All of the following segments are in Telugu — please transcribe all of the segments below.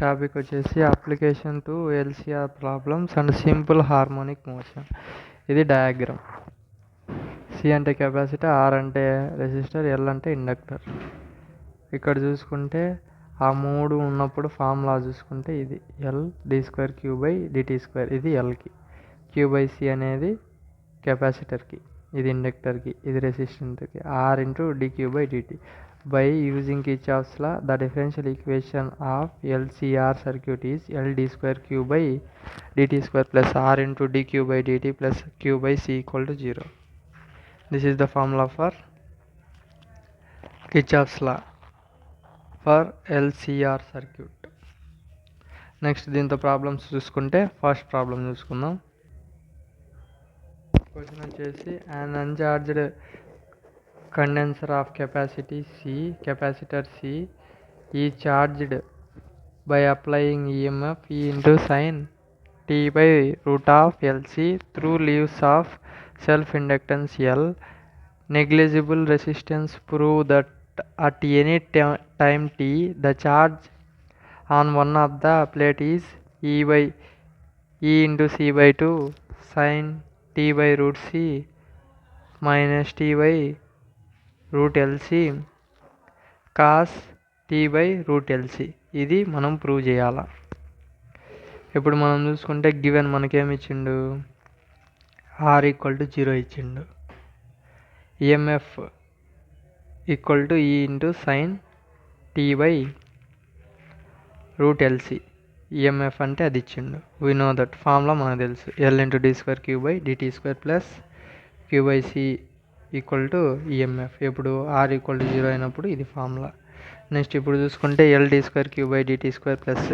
టాపిక్ వచ్చేసి application to LCR problems and simple harmonic motion. ఇది డయాగ్రామ్. సి అంటే కెపాసిటర్, ఆర్ అంటే రెసిస్టర్, ఎల్ అంటే ఇండక్టర్. ఇక్కడ చూసుకుంటే ఆ మూడు ఉన్నప్పుడు ఫార్ములా చూసుకుంటే ఇది L d square queue by dt square. ఇది ఎల్కి. క్యూ బై సి అనేది కెపాసిటర్కి, ఇది ఇండక్టర్కి, ఇది రెసిస్టెంట్కి. R into dQ by dt. By using Kirchhoff's law, the differential equation of LCR circuit is L d square q by dt square plus R into dq by dt plus q by C equal to 0. This is the formula for Kirchhoff's law for LCR circuit. Next దీంతో ప్రాబ్లమ్స్ చూసుకుంటే ఫస్ట్ ప్రాబ్లం చూసుకుందాం. క్వశ్చన్ వచ్చేసి an uncharged condenser of capacitor C is charged by applying EMF E into sin T by root of LC through leaves of self-inductance L. Negligible resistance prove that at any time T, the charge on one of the plate is E into C by 2 sin T by root C minus T by root LC cos t by root LC. ఇది మనం ప్రూవ్ చేయాలా. ఇప్పుడు మనం చూసుకుంటే గివెన్ మనకేమి ఇచ్చిండు, ఆర్ ఈక్వల్ టు 0 ఇచ్చిండు. EMF equal to E into sine tea by root LC. EMF అంటే అది ఇచ్చిండు. వీ నో దట్ ఫార్ములా మనకు తెలుసు, L into d square queue by dt square plus queue by C equal to EMF. ఇప్పుడు ఆర్ ఈక్వల్ టు 0 అయినప్పుడు ఇది ఫార్ములా. నెక్స్ట్ ఇప్పుడు చూసుకుంటే L d square queue by dt square plus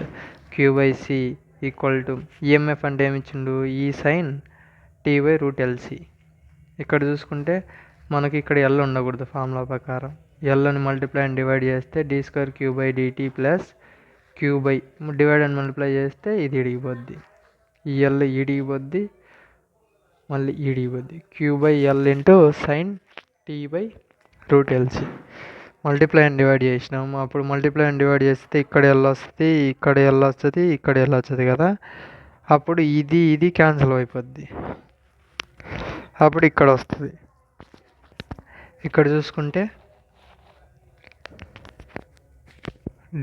queue by C equal to EMF అంటే ఏమిచ్చిండు, E sine tea by root LC. ఇక్కడ చూసుకుంటే మనకి ఇక్కడ ఎల్ ఉండకూడదు ఫార్ములా ప్రకారం. ఎల్ని మల్టిప్లై అండ్ డివైడ్ చేస్తే D square queue by dt plus queue by divide and multiply చేస్తే ఇది ఇడిగిపోద్ది, ఈ ఎల్ ఇడిగిపోద్ది, మళ్ళీ ఈడిపోద్ది. Q by L into sine tea by root LC. Multiply and divide చేసినాము. అప్పుడు మల్టిప్లై అండ్ డివైడ్ చేస్తే ఇక్కడ ఎల్ వస్తుంది, ఇక్కడ ఎల్ వస్తుంది, ఇక్కడ ఎల్ వస్తుంది కదా. అప్పుడు ఇది క్యాన్సిల్ అయిపోద్ది. అప్పుడు ఇక్కడ వస్తుంది. ఇక్కడ చూసుకుంటే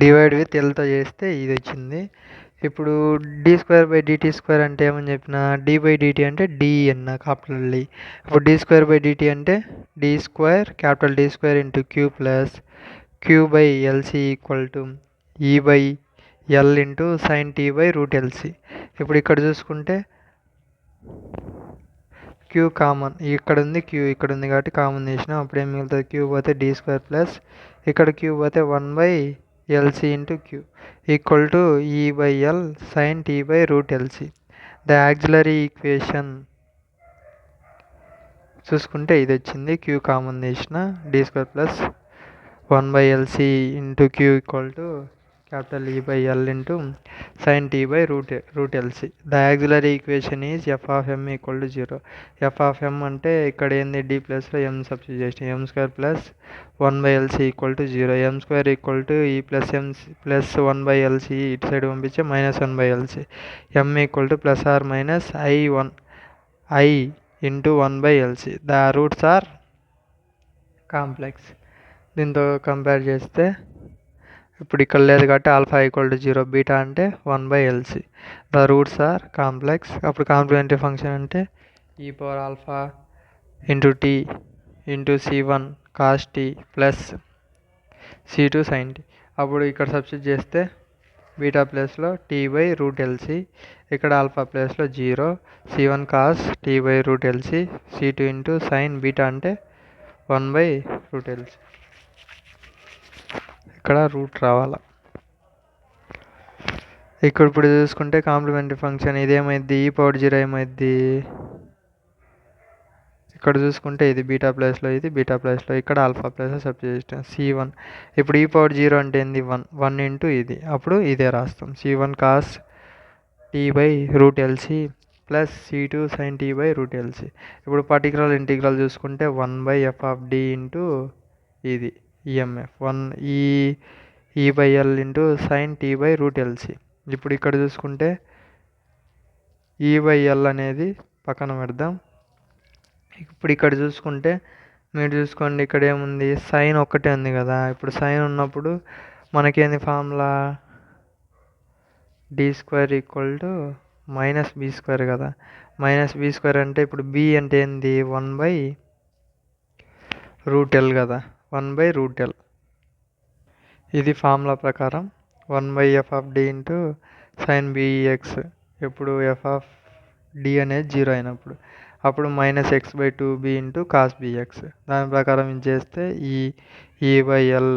డివైడ్ విత్ ఎల్తో చేస్తే ఇది వచ్చింది. ఇప్పుడు D square by dt square అంటే ఏమని చెప్పిన, డి బై డిటీ అంటే డిఎన్ క్యాపిటల్ డి. ఇప్పుడు డి స్క్వేర్ బై డిటీ అంటే D square capital D square into Q plus queue by LC equal to E by L into sine tea by root LC. ఇప్పుడు ఇక్కడ చూసుకుంటే క్యూ కామన్, ఇక్కడ ఉంది క్యూ ఇక్కడ ఉంది కాబట్టి కామన్ చేసినాం. అప్పుడు ఏం మిగులుతుంది, క్యూ పోతే డి స్క్వేర్ ప్లస్ ఇక్కడ క్యూ పోతే 1 by LC into Q equal to E by L sine tea by root LC. The auxiliary equation చూసుకుంటే ఇది వచ్చింది. క్యూ కామన్ చేసిన D square plus 1 by LC into Q equal to capital E by L into sine tea by root LC. The auxiliary equation is F of M equal to 0. F of M అంటే ఇక్కడ ఏంది, డి ప్లస్లో ఎం సబ్స్టిట్యూట్ చేసిన, M square plus 1 by LC equal to 0. M square equal to E plus M plus 1 by LC ఇటు సైడ్ పంపించే minus 1 by LC. M equal to plus or minus I into 1 by LC. The roots are complex. దీంతో కంపేర్ చేస్తే ఇప్పుడు ఇక్కడ లేదు కాబట్టి ఆల్ఫా ఈక్వల్ టు 0, బీటా అంటే 1 by LC. The roots are complex. అప్పుడు కాంప్లిమెంటరీ ఫంక్షన్ అంటే e power alpha into t into C1 cos t plus C2 sine t. అప్పుడు ఇక్కడ సబ్స్టిట్యూట్ చేస్తే బీటా ప్లస్లో టీ బై రూట్ ఎల్సి, ఇక్కడ ఆల్ఫా ప్లస్లో 0, C1 cos t by root LC, C2 into sine beta అంటే 1 బై రూట్ ఎల్సి. ఇక్కడ రూట్ రావాలా. ఇప్పుడు చూసుకుంటే కాంప్లిమెంటరీ ఫంక్షన్ ఇదేమైద్ది, ఈ పవర్ 0 ఏమైద్ది. ఇక్కడ చూసుకుంటే ఇది బీటా ప్లస్లో, ఇది బీటా ప్లస్లో, ఇక్కడ ఆల్ఫా ప్లస్లో సబ్స్టిట్యూట్ చేస్తాం C1. ఇప్పుడు ఈ పవర్ 0 అంటే ఏంది, 1 ఇంటూ ఇది, అప్పుడు ఇదే రాస్తాం C1 cos t by root LC plus C2 sine tea by root LC. ఇప్పుడు పర్టికులర్ ఇంటిగ్రల్ చూసుకుంటే 1 by F of D into ఇది ఈఎంఎఫ్. ఈ E/L ఇంటూ సైన్ T/√LC. ఇప్పుడు ఇక్కడ చూసుకుంటే E/L అనేది పక్కన పెడదాం. ఇప్పుడు ఇక్కడ చూసుకుంటే మీరు చూసుకోండి, ఇక్కడ ఏముంది, సైన్ ఒక్కటే ఉంది కదా. ఇప్పుడు సైన్ ఉన్నప్పుడు మనకేంది ఫార్ములా, d² = -b² కదా. -b² అంటే ఇప్పుడు b అంటే ఏంది, 1/√L కదా, 1/√L. ఇది ఫార్ములా ప్రకారం 1/f(d) ఇంటూ సైన్ bx. ఇప్పుడు f(d) అనేది 0 అయినప్పుడు అప్పుడు -x/2b ఇంటూ కాస్ bx. దాని ప్రకారం ఇది చేస్తే ఈ E/L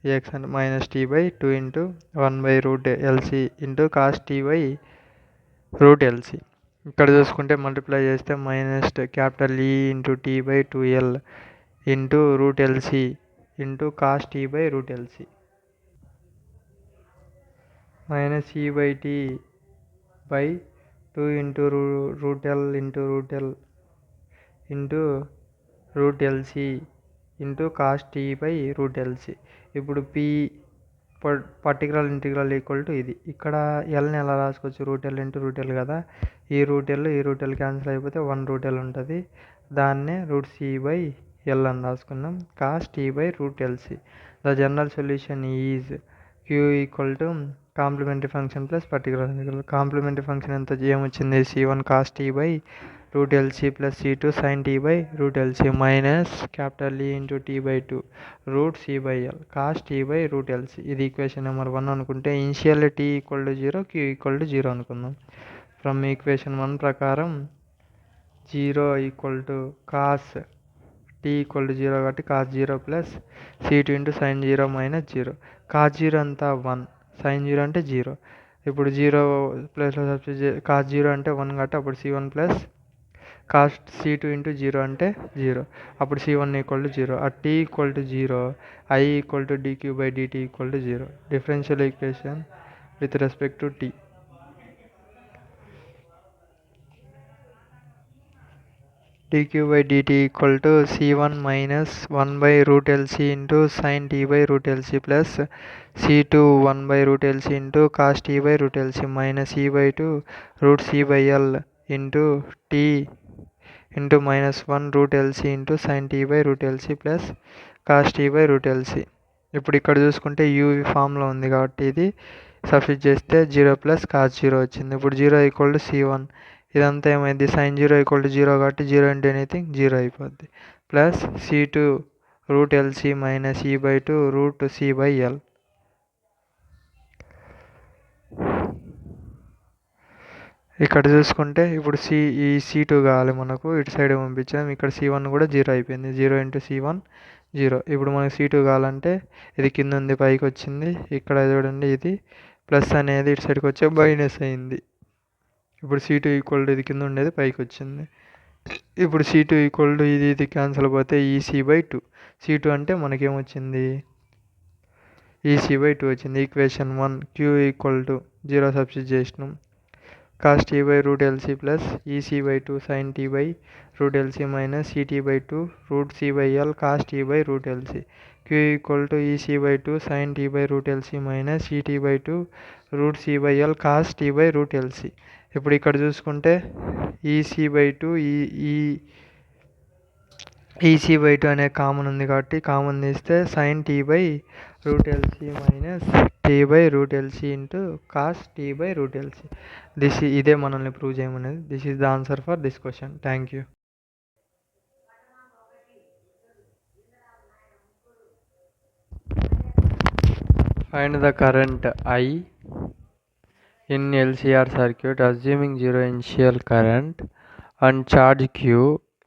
x అంటే -t/2 into 1/√LC into cos t/√LC. ఇక్కడ చూసుకుంటే మల్టిప్లై చేస్తే -E into t/2L into √LC into cos t/√LC. -E/t/2 into √L into √L into √LC into cos t/√LC. ఇప్పుడు p particular integral equal to ఇది. ఇక్కడ ఎల్ని ఎలా రాసుకోవచ్చు, √L ఇంటూ √L కదా. ఈ √L క్యాన్సిల్ అయిపోతే 1√L ఉంటుంది. దాన్నే √C/L అని రాసుకున్నాం, cos t/√LC. The general solution is Q complementary function plus particular integral. Complementary function ఎంత ఏమొచ్చింది, C1 cos t/√LC plus C2 sine t/√LC minus E into t/2 √C/L cos t/√LC. ఇది ఈక్వేషన్ నెంబర్ 1 అనుకుంటే ఇనిషియల్ t = 0, Q = 0 అనుకుందాం. ఫ్రమ్ ఈక్వేషన్ 1 ప్రకారం 0 కాస్ t = 0 కాబట్టి cos 0 plus C2 into sign 0 minus 0. Cos 0 అంతా 1, సైన్ 0 అంటే 0. ఇప్పుడు 0 ప్లస్లో సబ్స్టిట్యూట్ కాస్ 0 అంటే 1 కాబట్టి అప్పుడు C1 plus cos C2 into 0 అంటే 0. అప్పుడు C1 = 0. at t = 0 I dq/dt = 0. Differential equation with respect to t. dq/dt = C1 minus 1/√LC into sin t/√LC plus C2 1/√LC into cos t/√LC minus E/2 √C/L into t into -1√LC into sin t/√LC plus cos t/√LC. ఇప్పుడు ఇక్కడ చూసుకుంటే u ఫామ్లో ఉంది కాబట్టి ఇది సబ్స్టిట్యూట్ చేస్తే 0 ప్లస్ కాస్ 0 వచ్చింది. ఇప్పుడు 0 = C1. ఇదంతా ఏమైంది, సైన్ 0 = 0 కాబట్టి 0 ఇంటూ ఎనీథింగ్ 0 అయిపోద్ది. Plus C2 √LC minus E/2 √C/L. ఇక్కడ చూసుకుంటే ఇప్పుడు ఈ C2 కావాలి మనకు, ఇటు సైడ్ పంపించాం. ఇక్కడ C1 కూడా 0 అయిపోయింది. 0 ఇంటూ C1 0. ఇప్పుడు మనకు C2 కావాలంటే ఇది కింద ఉంది పైకి వచ్చింది. ఇక్కడ చూడండి ఇది ప్లస్ అనేది ఇటు సైడ్కి వచ్చే మైనస్ అయింది. ఇప్పుడు C2 = ఇది కింద ఉండేది పైకి వచ్చింది. ఇప్పుడు C2 = ఇది క్యాన్సిల్ పోతే EC/2. C2 అంటే మనకేమొచ్చింది, EC/2 వచ్చింది. ఈక్వేషన్ 1 Q = 0 సబ్స్టిట్యూట్ చేసినాం. Cos t/√LC plus EC/2 sine t/√LC minus CT/2 √C/L cos t/√LC. Q = EC/2 sine t/√LC minus CT/2 √C/L cos t/√LC. ఇప్పుడు ఇక్కడ చూసుకుంటే EC/2 అనే కామన్ ఉంది కాబట్టి కామన్ తీస్తే sign t/√LC minus t/√LC into cos t/√LC. ఇదే మనల్ని ప్రూవ్ చేయమనేది. This is the answer for this question. Thank you. Find the current I in LCR circuit assuming 0 initial current and charge Q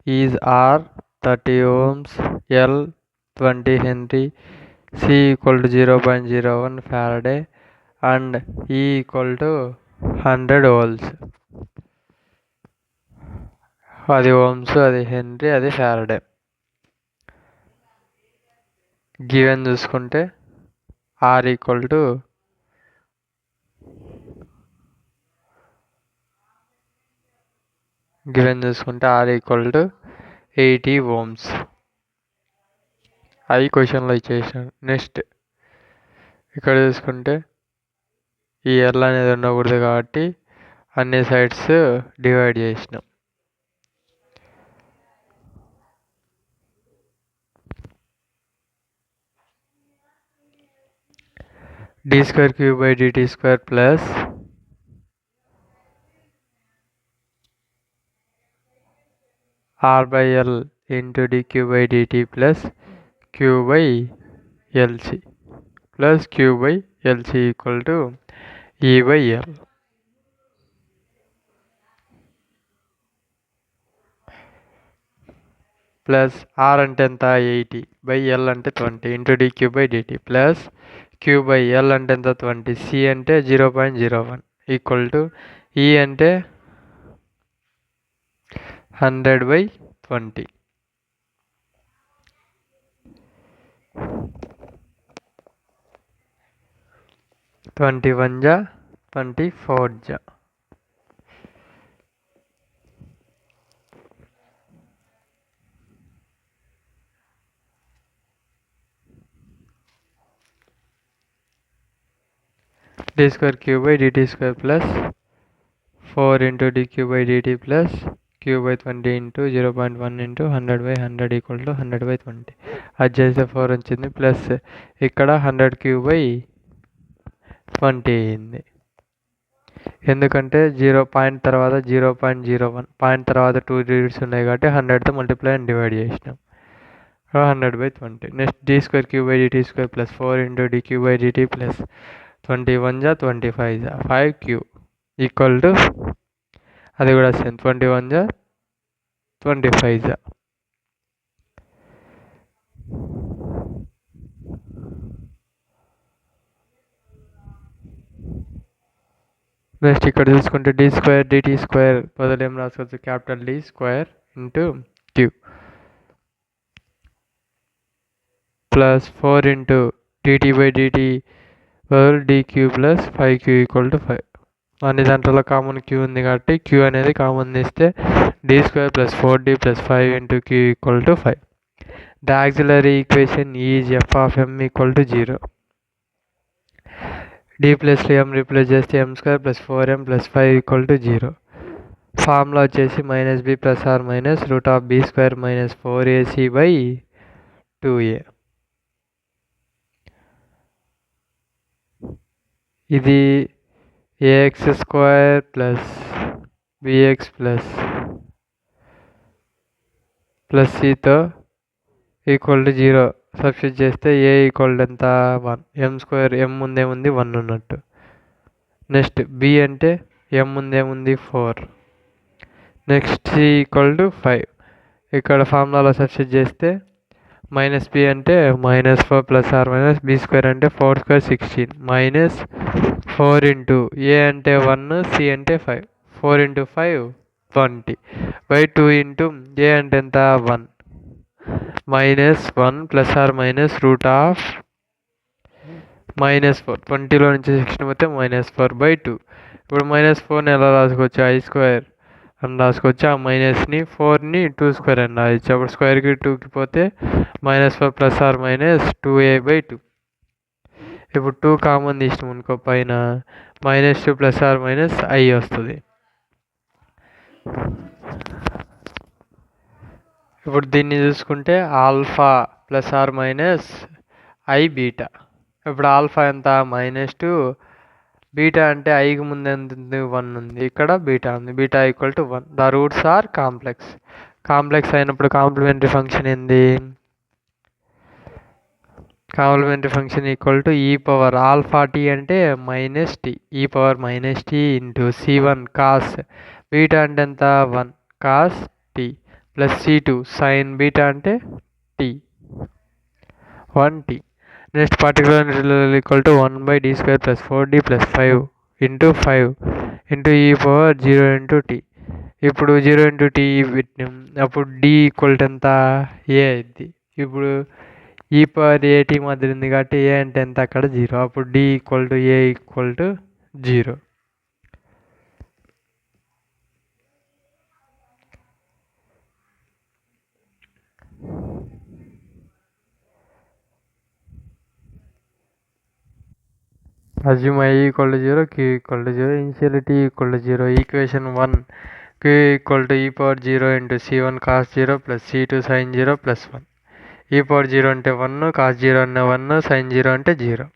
is R 30 ohms, L 20 Henry, C = 0.01 Faraday and E = 100 volts. అది ఓమ్స్, అది హెన్రీ, అది ఫారడే. గివెన్ చూసుకుంటే R = గివెన్ చూసుకుంటే R = 80 ohms. అవి క్వశ్చన్లో ఇచ్చేసాను. నెక్స్ట్ ఇక్కడ చూసుకుంటే ఈ ఎల్ అనేది ఉండకూడదు కాబట్టి అన్ని సైడ్స్ డివైడ్ చేసినాం. D square queue by dt square plus R by L into dQ by dt plus queue by LC plus queue by LC equal to E by L. Plus R అంటే ఎంత 80 బై ఎల్ అంటే 20 into dQ by dt plus queue by L అంటే ఎంత 20 సి అంటే 0.01 ఈక్వల్ టు ఈ అంటే 100/20. 21 जा 24 जा. d square q by dt square plus 4 into dq by dt plus q by 20 into 0.1 into 100/100 equal to 100/20. అది చేస్తే 4 వచ్చింది ప్లస్ ఇక్కడ 100 q by 20 అయింది. ఎందుకంటే 0 పాయింట్ తర్వాత 0.01 పాయింట్ తర్వాత 2 డిజిట్స్ ఉన్నాయి కాబట్టి 100తో మల్టిప్లై అండ్ డివైడ్ చేసినాం. 100/20. Next d square q by dt square plus 4 into dq by dt plus 21 जा 25 जा 5q ఈక్వల్ టు అది కూడా సేమ్ 21 जा 25 जा. నెక్స్ట్ ఇక్కడ చూసుకుంటే డి స్క్వేర్ డిటీ స్క్వేర్ బదులు ఏం రాసుకోవచ్చు capital D square into Q plus 4 into dt by dt బదులు dQ plus 5q equal to 5. అన్ని దాంట్లో కామన్ క్యూ ఉంది కాబట్టి క్యూ అనేది కామన్ తీస్తే D square plus 4d plus 5 into Q equal to 5. The auxiliary equation is F of M equal to 0. d plus m replace చేస్తే m square plus 4m plus 5 equal to 0. Formula వచ్చేసి -b plus or minus root of b square minus 4ac by 2a. ఇది ax square plus bx plus cతో ఈక్వల్ టు 0 సబ్స్టిట్యూట్ చేస్తే ఏ ఈక్వల్ టు ఎంత 1. m స్క్వేర్ m ముందేముంది 1 ఉన్నట్టు. నెక్స్ట్ b అంటే m ముందేముంది 4. Next c equal to 5. ఇక్కడ ఫార్ములాలో సబ్స్టిట్యూట్ చేస్తే -b అంటే -4 plus or minus b square అంటే 4 స్క్వేర్ 16 మైనస్ 4 ఇంటూ ఏ అంటే 1 c అంటే 5 4 ఇంటూ 5 20 బై 2 ఇంటూ ఏ అంటే ఎంత 1 -1 plus or minus root of -4 20లో నుంచి 16 పోతే -4/2. ఇప్పుడు -4ని ఎలా రాసుకోవచ్చు i స్క్వేర్ అని రాసుకోవచ్చు. ఆ మైనస్ని 4ని 2 స్క్వేర్ అని రాయొచ్చు. అప్పుడు స్క్వేర్కి 2కి పోతే -4 ప్లస్ ఆర్ మైనస్ 2a/2. ఇప్పుడు 2 కామన్ తీసినాం అనుకో పైన -2 ప్లస్ ఆర్ మైనస్ i వస్తుంది. ఇప్పుడు దీన్ని చూసుకుంటే alpha plus or minus i beta. ఇప్పుడు ఆల్ఫా ఎంత -2 బీటా అంటే ఐకి ముందు ఎంత ఉంది 1 ఉంది. ఇక్కడ బీటా ఉంది. Beta equal to 1. The roots are complex. Complex అయినప్పుడు కాంప్లిమెంటరీ ఫంక్షన్ ఏంది complementary function equal to e power alpha t అంటే -t e power -t into c1 cos beta అంటే ఎంత 1 cos t plus c2 sine beta అంటే t 1t. Next particular integral equal to 1/d square plus 4d plus 5 into 5 into e power 0 into t. ఇప్పుడు 0 ఇంటూ t పెట్టినాం. అప్పుడు d ఈక్వల్ టు ఎంత ఏ అయింది. ఇప్పుడు ఈ పవర్ ఏటీ మధ్య ఉంది కాబట్టి ఏ అంటే ఎంత అక్కడ 0. అప్పుడు d equal to A equal to 0. assume I equal to 0, q equal to 0, initially t equal to 0. Equation 1, q equal to e power 0 into c1 cos 0 plus c2 sin 0 plus 1. e power 0 అంటే 1, cos 0 అంటే 1, sin 0 అంటే 0.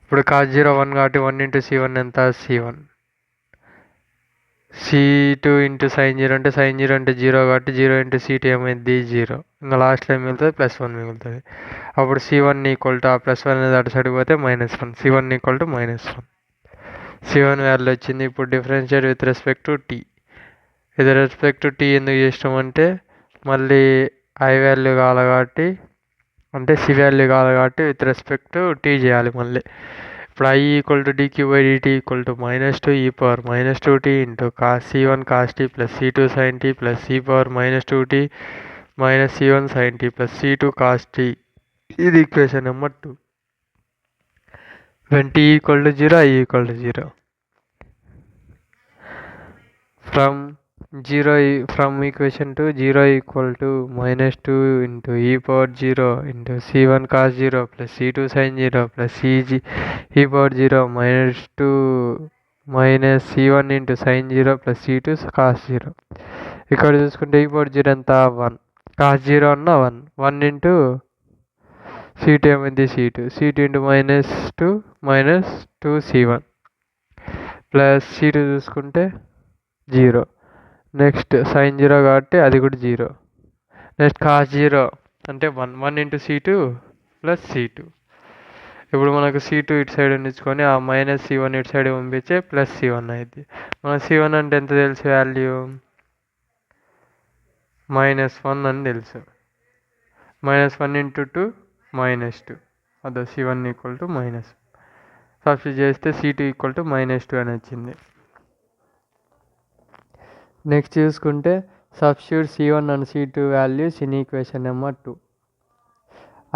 ఇప్పుడు cos 0 1 కాబట్టి 1 into c1 ఎంత c1. c2 ఇంటూ sin 0 అంటే sin 0 అంటే 0 కాబట్టి 0 ఇంటూ c2 ఏమైంది 0. ఇంకా లాస్ట్లో ఏం మిగులుతుంది +1 మిగులుతుంది. అప్పుడు c1 ఈక్వల్ టు ఆ +1 అనేది అటు సైడ్కి పోతే -1. c1 equal to -1. c1 value వచ్చింది. ఇప్పుడు differentiate with respect to t. With respect to t ఎందుకు చేసినామంటే మళ్ళీ i వాల్యూ కావాలి కాబట్టి అంటే c వాల్యూ కావాలి కాబట్టి విత్ రెస్పెక్ట్ టు t చేయాలి మళ్ళీ. ఇప్పుడు I equal to dq by dt equal to -2 e power -2t into c1 cos t plus c2 sin t plus e power -2t minus c1 sin t plus c2 cos t. ఇది equation number 2. when t equal to 0 I equal to 0. From equation 2 0 equal to -2 into e power 0 into c1 cos 0 plus c2 sin 0 plus e power 0 -2 minus c1 into sin 0 plus c2 cos 0. ఇక్కడ చూసుకుంటే e power 0 ఎంత 1, cos 0 అన్న 1 into c2 ఏమైంది c2 into -2 minus 2 c1 plus c2 చూసుకుంటే 0. నెక్స్ట్ sin 0 కాబట్టి అది కూడా 0. నెక్స్ట్ cos 0 అంటే 1 into c2 ప్లస్ c2. ఇప్పుడు మనకు c2 ఇటు సైడ్ ఉంచుకొని ఆ -c1 ఇటు సైడ్ పంపించే ప్లస్ c1 అయింది. మన c1 అంటే ఎంత తెలుసు వాల్యూ -1 అని తెలుసు. -1 into 2 -2 అదో c1 ఈక్వల్ టు -1. సబ్స్టిట్యూట్ చేస్తే c2 ఈక్వల్ టు -2 అని వచ్చింది. నెక్స్ట్ చూసుకుంటే substitute c1 and c2 values in equation number 2.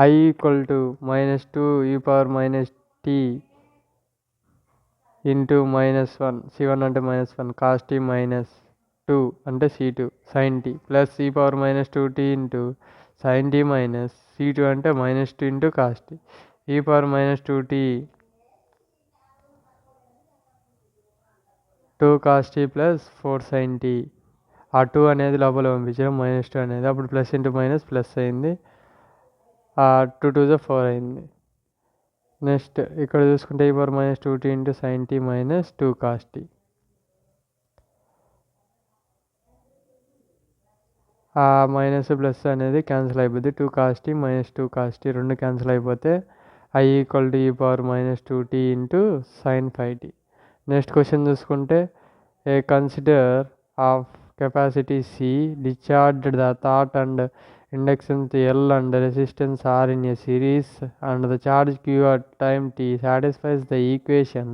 I equal to -2 e power -t into -1 c1 అంటే -1 cos t -2 అంటే c2 sin t plus e power -2t into sin t minus c2 అంటే -2 into cos t e power -2t 2 cos t plus 4 sin t. ఆ 2 అనేది లోపల పంపించడం -2 అనేది అప్పుడు ప్లస్ ఇంటూ మైనస్ ప్లస్ అయింది. 2 2 4 అయింది. నెక్స్ట్ ఇక్కడ చూసుకుంటే e power -2t into sin t minus 2 cos t. ఆ మైనస్ ప్లస్ అనేది క్యాన్సిల్ అయిపోద్ది. 2 cos t minus 2 cos t రెండు క్యాన్సిల్ అయిపోతే I equal to e power -2t into sin 5t. Next question చూసుకుంటే a condenser of capacity C discharged the thought and inductance L and resistance R in a series and the charge Q at time t satisfies the equation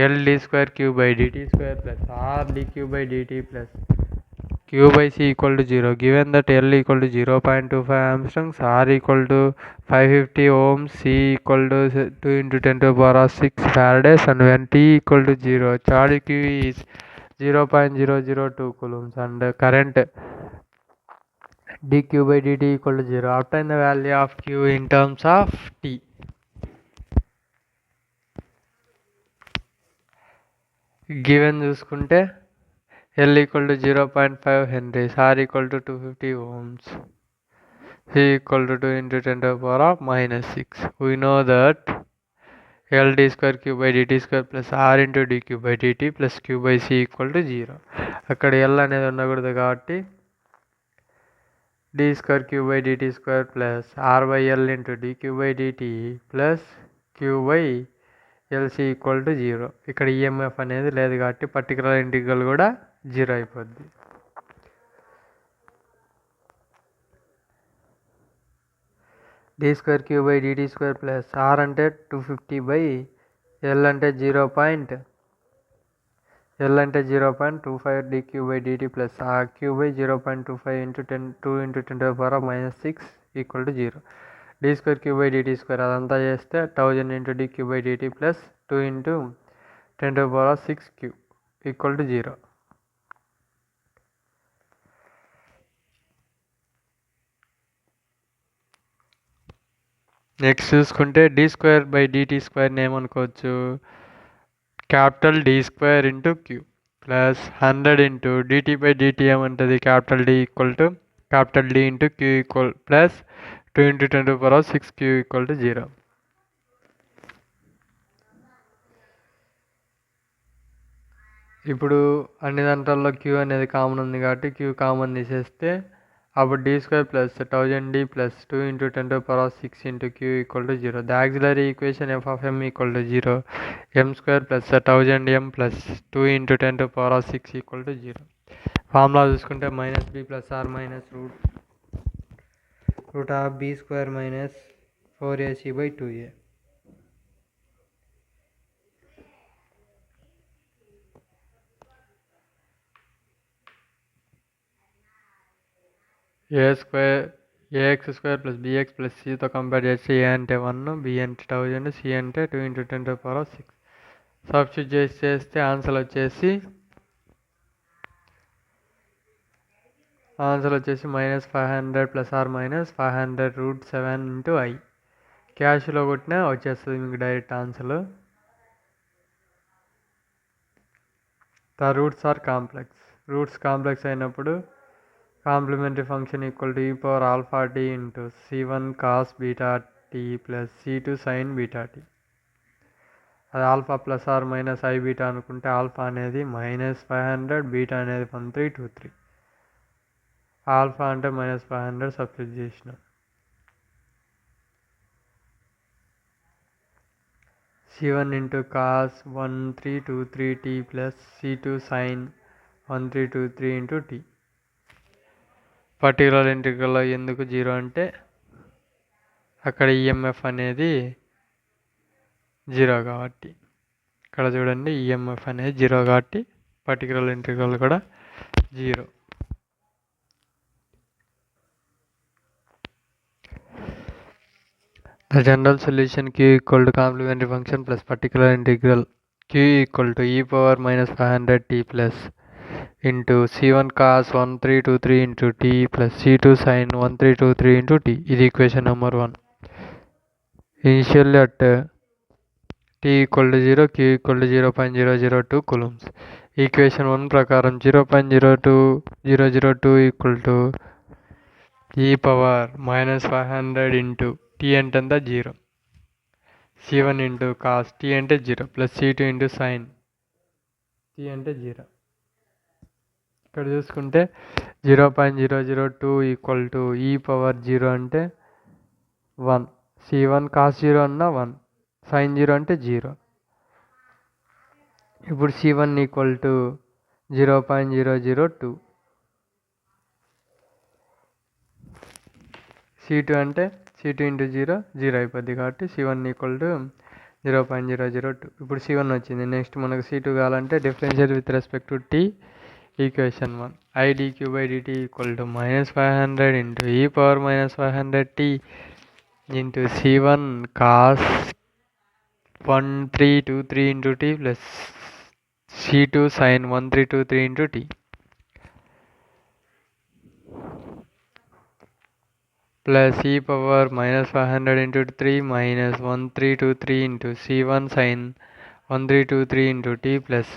L d square Q by dt square plus R dq by dt plus Q by C equal to 0. Given that L equal to 0.25 Armstrongs, R equal to 550 ohms, C equal to 2 into 10 to the power of 6 Faradays, and when T equal to 0, charge Q is 0.002 coulombs and current dq by dt equal to 0. Obtain the value of Q in terms of T. Given చూసుకుంటే L equal to 0.5 henries, R equal to 250 ohms, C equal to 2 into 10 to the power of -6. We know that L d square Q by dt square plus R into dq by dt plus Q by C equal to 0. అక్కడ L అనేది ఉండకూడదు కాబట్టి d square Q by dt square plus R by L into dq by dt plus Q by LC equal to 0. ఇక్కడ ఈఎంఎఫ్ అనేది లేదు కాబట్టి పర్టికులర్ ఇంటిగ్రల్ కూడా 0 అయిపోద్ది. D square queue by dt square plus R అంటే 250 బై ఎల్ అంటే 0.25 డిక్యూ బై డిటి ప్లస్ ఆ Q by 0.25 into 2 into 10 to the power of -6 equal to 0. D square queue by dt square అదంతా చేస్తే 1000 into dQ by dt plus 2 into 10 to the power of 6 Q equal to 0. Next చూసుకుంటే d²/dt² ఏమనుకోవచ్చు, capital d² into Q plus 100 into dt/dt ఏమంటుంది, capital D equal to capital D into Q equal plus 2 into 10⁻⁶ Q equal to 0. ఇప్పుడు అన్ని దాంట్లలో క్యూ అనేది కామన్ ఉంది కాబట్టి క్యూ కామన్ తీసేస్తే అప్పుడు d² plus 1000d plus 2 into 10⁻⁶ into Q equal to 0. The auxiliary equation f(m) equal to 0, m² plus 1000m plus 2 into 10⁻⁶ equal to 0. Formula చూసుకుంటే -b plus or minus root of b² minus 4ac/2a. ax² plus bx plus cతో కంపేర్ చేస్తే a అంటే 1, b అంటే 1000, c అంటే 2 ఇంటూ 10⁻⁶. సబ్స్టిట్యూట్ చేస్తే ఆన్సర్ వచ్చేసి -500 plus or minus 500 √7 into i. క్యాష్లో కొట్టినా వచ్చేస్తుంది మీకు direct answer. The roots are complex. Roots complex అయినప్పుడు complementary function equal to e⁻α_t into c1 cos βt plus c2 sin βt. అది alpha plus or minus i beta అనుకుంటే ఆల్ఫా అనేది -500, బీటా అనేది 1323. ఆల్ఫా అంటే -500 సబ్స్టిట్యూట్ చేసిన. c1 into cos 1323t plus c2 sin 1323 into t. Particular ఇంటిగ్రల్లో ఎందుకు 0 అంటే అక్కడ ఈఎంఎఫ్ అనేది 0 కాబట్టి. ఇక్కడ చూడండి ఈఎంఎఫ్ అనేది 0 కాబట్టి పర్టికులర్ ఇంటిగ్రల్ కూడా 0. The general solution q equal to complementary function plus particular integral q equal to e⁻−500t plus into c1 cos 1323 into t plus c2 sin 1323 into t. ఇది equation number 1. Initially at t equal to 0, q equal to 0.002 coulombs. Equation 1 ప్రకారం 0.02002 equal to e⁻−500 into t అంటే 0, c1 ఇంటూ కాస్ t అంటే 0 plus c2 into sign t అంటే 0. ఇక్కడ చూసుకుంటే 0.002 ఈక్వల్ టు e⁻0 అంటే 1, c1 కాస్ 0 అన్న 1, సైన్ 0 అంటే 0. ఇప్పుడు c1 ఈక్వల్ టు 0.002, c2 అంటే c2 ఇంటూ 0 అయిపోద్ది కాబట్టి c1 ఈక్వల్ టు 0.002. ఇప్పుడు c1 వచ్చింది. నెక్స్ట్ మనకు c2 కావాలంటే differentiate with respect to t. Equation 1 i dq/dt equal to -500 into e⁻−500t into c1 cos 1323 into t plus c2 sin 1323 into t plus e⁻−500 into 3 minus 1323 into c1 sin 1323 into t plus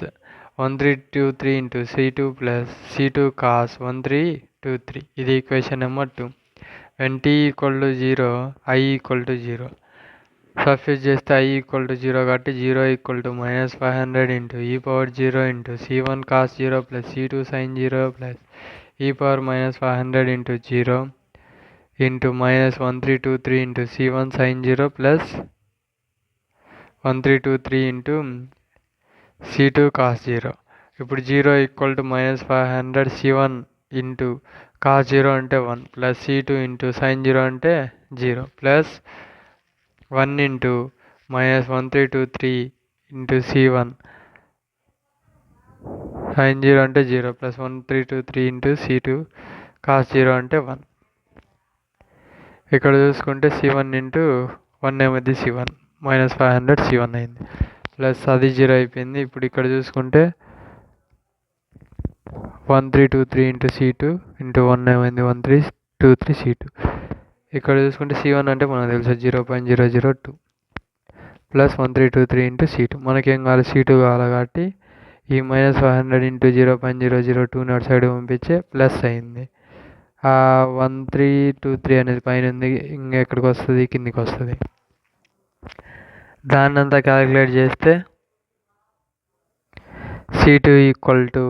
1323 into c2 plus c2 cos 1323. ఇది equation number 2. when t equal to 0, i equal to 0. Substitute చేస్తే i equal to 0 కాబట్టి 0 equal to -500 into e⁻0 into c1 cos 0 plus c2 sin 0 plus e⁻−500 into 0 into -1323 into c1 sin 0 plus 1323 into c2 cos 0. ఇప్పుడు 0 equal to -500 c1 into cos 0 అంటే 1 ప్లస్ c2 ఇంటూ sin 0 అంటే 0 plus 1 into -1323 into c1 sin 0 అంటే 0 ప్లస్ 1323 ఇంటూ c2 cos 0 అంటే 1. ఇక్కడ చూసుకుంటే c1 ఇంటూ 1 ఏమైంది c1 -500 c1 అయింది ప్లస్ అది 0 అయిపోయింది. ఇప్పుడు ఇక్కడ చూసుకుంటే 1323 ఇంటూ c2 ఇంటూ 1 ఏమైంది 1323 c2. ఇక్కడ చూసుకుంటే C1 అంటే మనకు తెలుసు 0.002 ప్లస్ 1323 ఇంటూ C2. మనకేం కావాలి, C2 కావాలి కాబట్టి ఈ -500 ఇంటూ 0.002ని అటు సైడ్ పంపించే ప్లస్ అయింది. 1323 అనేది పైన ఉంది, ఇంకా ఎక్కడికి వస్తుంది, కిందికి వస్తుంది. దాన్ని అంతా క్యాలిక్యులేట్ చేస్తే C2 ఈక్వల్ టు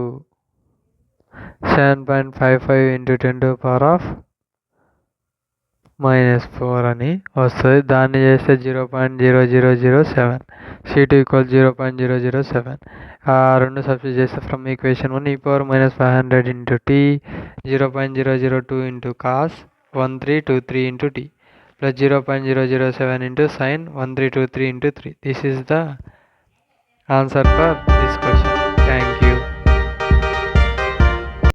7.55 ఇంటూ 10⁻⁻4 అని వస్తుంది. దాన్ని చేస్తే 0.0007. C2 equal 0.007. ఆ రెండు సబ్స్టిట్యూట్ చేస్తే from equation 1 e⁻−500 into t 0.002 into cos 1323 into t plus 0.007 into sin 1323 into 3. This is the answer for this question.